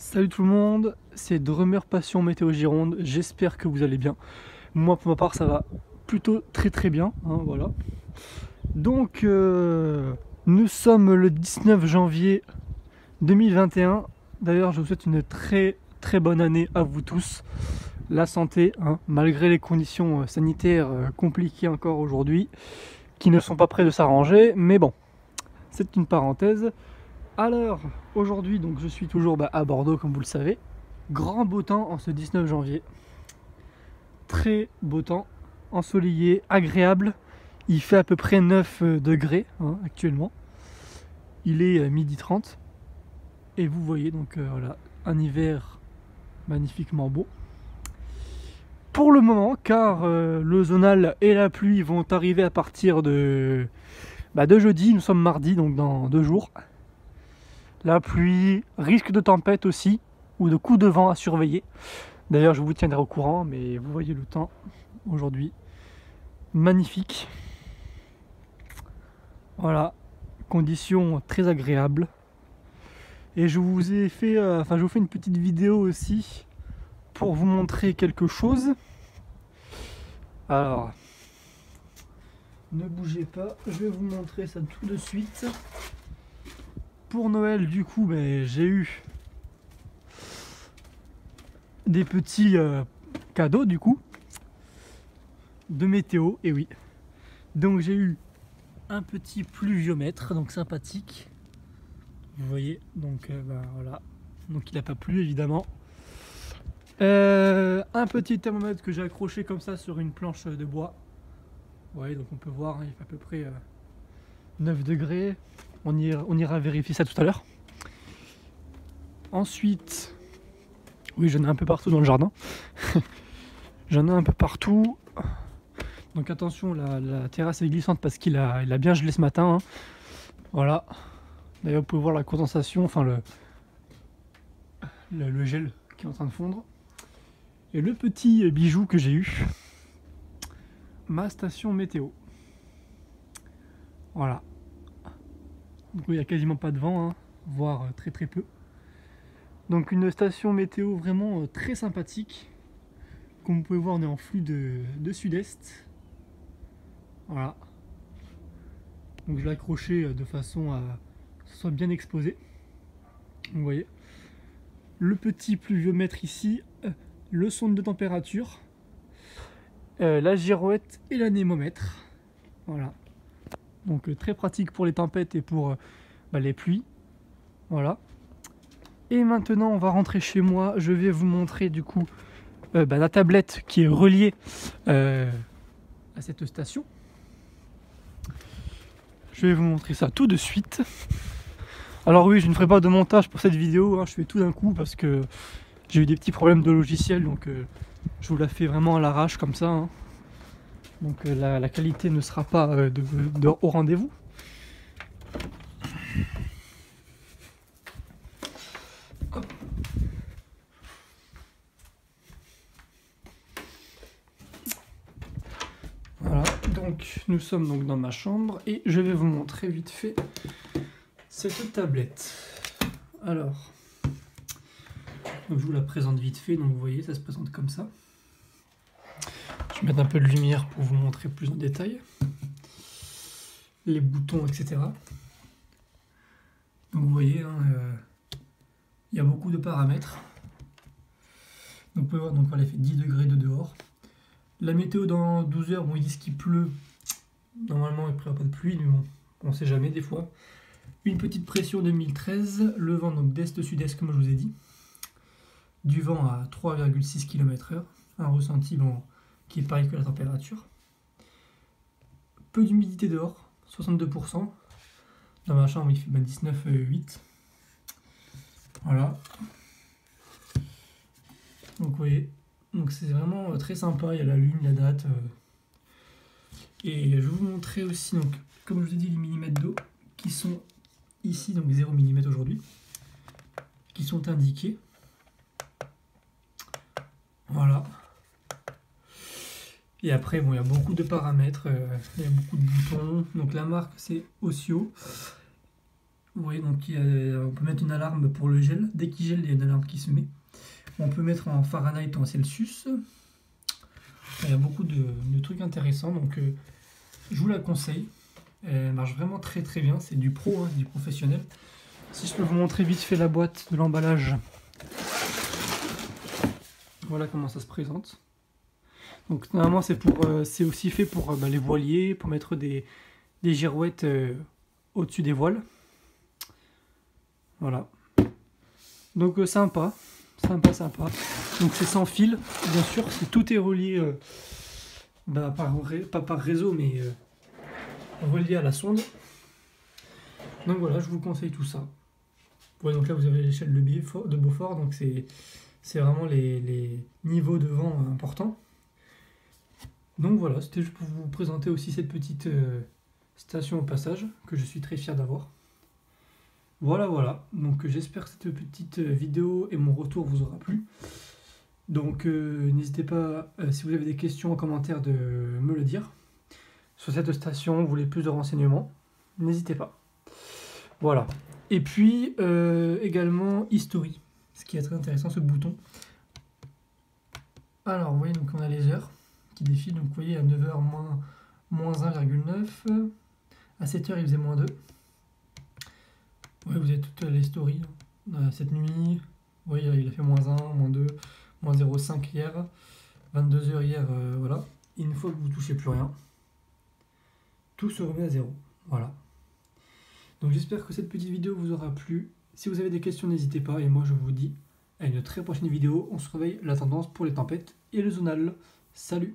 Salut tout le monde, c'est Drummer Passion Météo Gironde, j'espère que vous allez bien. Moi pour ma part ça va plutôt très bien, hein, voilà. Donc nous sommes le 19 janvier 2021. D'ailleurs je vous souhaite une très bonne année à vous tous. La santé, hein, malgré les conditions sanitaires compliquées encore aujourd'hui, qui ne sont pas près de s'arranger, mais bon, c'est une parenthèse. Alors, aujourd'hui, donc je suis toujours à Bordeaux, comme vous le savez. Grand beau temps en ce 19 janvier. Très beau temps, ensoleillé, agréable. Il fait à peu près 9 degrés hein, actuellement. Il est midi 30. Et vous voyez donc voilà, un hiver magnifiquement beau. Pour le moment, car le zonal et la pluie vont arriver à partir de jeudi. Nous sommes mardi, donc dans 2 jours. La pluie, risque de tempête aussi, ou de coups de vent à surveiller. D'ailleurs, je vous tiendrai au courant, mais vous voyez le temps aujourd'hui. Magnifique. Voilà, conditions très agréables. Et je vous ai fait, je vous fais une petite vidéo aussi pour vous montrer quelque chose. Alors, ne bougez pas, je vais vous montrer ça tout de suite. Pour Noël, du coup, j'ai eu des petits cadeaux, du coup, de météo, et oui. Donc j'ai eu un petit pluviomètre, donc sympathique. Vous voyez, donc voilà. Donc il n'a pas plu, évidemment. Un petit thermomètre que j'ai accroché comme ça sur une planche de bois. Vous voyez, donc on peut voir, il fait à peu près 9 degrés. On ira vérifier ça tout à l'heure. Ensuite, oui, j'en ai un peu partout dans le jardin. J'en ai un peu partout. Donc attention, la terrasse est glissante parce qu'il a bien gelé ce matin. Hein. Voilà. D'ailleurs, vous pouvez voir la condensation, enfin le gel qui est en train de fondre. Et le petit bijou que j'ai eu, ma station météo. Voilà. Donc il n'y a quasiment pas de vent, hein, voire très peu. Donc une station météo vraiment très sympathique. Comme vous pouvez voir, on est en flux de sud-est. Voilà. Donc je l'ai accroché de façon à ce que ce soit bien exposé. Vous voyez. Le petit pluviomètre ici, le sonde de température, la girouette et l'anémomètre. Voilà. Donc très pratique pour les tempêtes et pour les pluies. Voilà. Et maintenant on va rentrer chez moi. Je vais vous montrer du coup la tablette qui est reliée à cette station. Je vais vous montrer ça tout de suite. Alors oui, je ne ferai pas de montage pour cette vidéo, hein, je fais tout d'un coup parce que j'ai eu des petits problèmes de logiciel, donc je vous la fais vraiment à l'arrache comme ça. Hein. Donc la qualité ne sera pas au rendez-vous. Voilà, donc nous sommes donc dans ma chambre et je vais vous montrer vite fait cette tablette. Alors, donc je vous la présente vite fait, donc vous voyez, ça se présente comme ça. Je vais mettre un peu de lumière pour vous montrer plus en détail. Les boutons, etc. Donc vous voyez, hein, il y a beaucoup de paramètres. Donc vous pouvez voir, donc elle fait 10 degrés de dehors. La météo dans 12 heures, bon, ils disent qu'il pleut. Normalement, il ne prévoit pas de pluie, mais bon, on ne sait jamais des fois. Une petite pression de 1013, le vent donc d'est-sud-est comme je vous ai dit. Du vent à 3,6 km/h, un ressenti qui est pareil que la température. Peu d'humidité dehors, 62%. Dans ma chambre, il fait 19,8. Voilà. Donc vous voyez, donc c'est vraiment très sympa, il y a la lune, la date. Et je vais vous montrer aussi, donc, comme je vous ai dit, les millimètres d'eau qui sont ici, donc 0 mm aujourd'hui, qui sont indiqués. Voilà. Et après, bon, il y a beaucoup de paramètres, il y a beaucoup de boutons. Donc la marque, c'est Osio. Vous voyez, donc on peut mettre une alarme pour le gel. Dès qu'il gèle, il y a une alarme qui se met. On peut mettre en Fahrenheit ou en Celsius. Il y a beaucoup de trucs intéressants, donc je vous la conseille. Elle marche vraiment très très bien. C'est du pro, hein, du professionnel. Si je peux vous montrer vite fait la boîte de l'emballage. Voilà comment ça se présente. Donc normalement c'est aussi fait pour les voiliers, pour mettre des girouettes au-dessus des voiles. Voilà. Donc sympa. Donc c'est sans fil, bien sûr. Tout est relié, pas par réseau, mais relié à la sonde. Donc voilà, je vous conseille tout ça. Ouais, donc là vous avez l'échelle de Beaufort, donc c'est vraiment les niveaux de vent importants. Donc voilà, c'était juste pour vous présenter aussi cette petite station au passage, que je suis très fier d'avoir. Voilà, donc j'espère que cette petite vidéo et mon retour vous aura plu. Donc n'hésitez pas, si vous avez des questions en commentaire, de me le dire. Sur cette station, vous voulez plus de renseignements, n'hésitez pas. Voilà. Et puis également History, ce qui est très intéressant, ce bouton. Alors vous voyez, donc on a les heures qui défilent, donc vous voyez à 9h moins 1,9, à 7h il faisait moins 2. Ouais, vous avez toutes les stories. Cette nuit, vous voyez, il a fait moins 1, moins 2, moins 0,5 hier, 22h hier, voilà. Et une fois que vous ne touchez plus rien, tout se remet à zéro. Voilà. Donc j'espère que cette petite vidéo vous aura plu. Si vous avez des questions, n'hésitez pas. Et moi, je vous dis à une très prochaine vidéo. On se réveille la tendance pour les tempêtes et le zonal. Salut!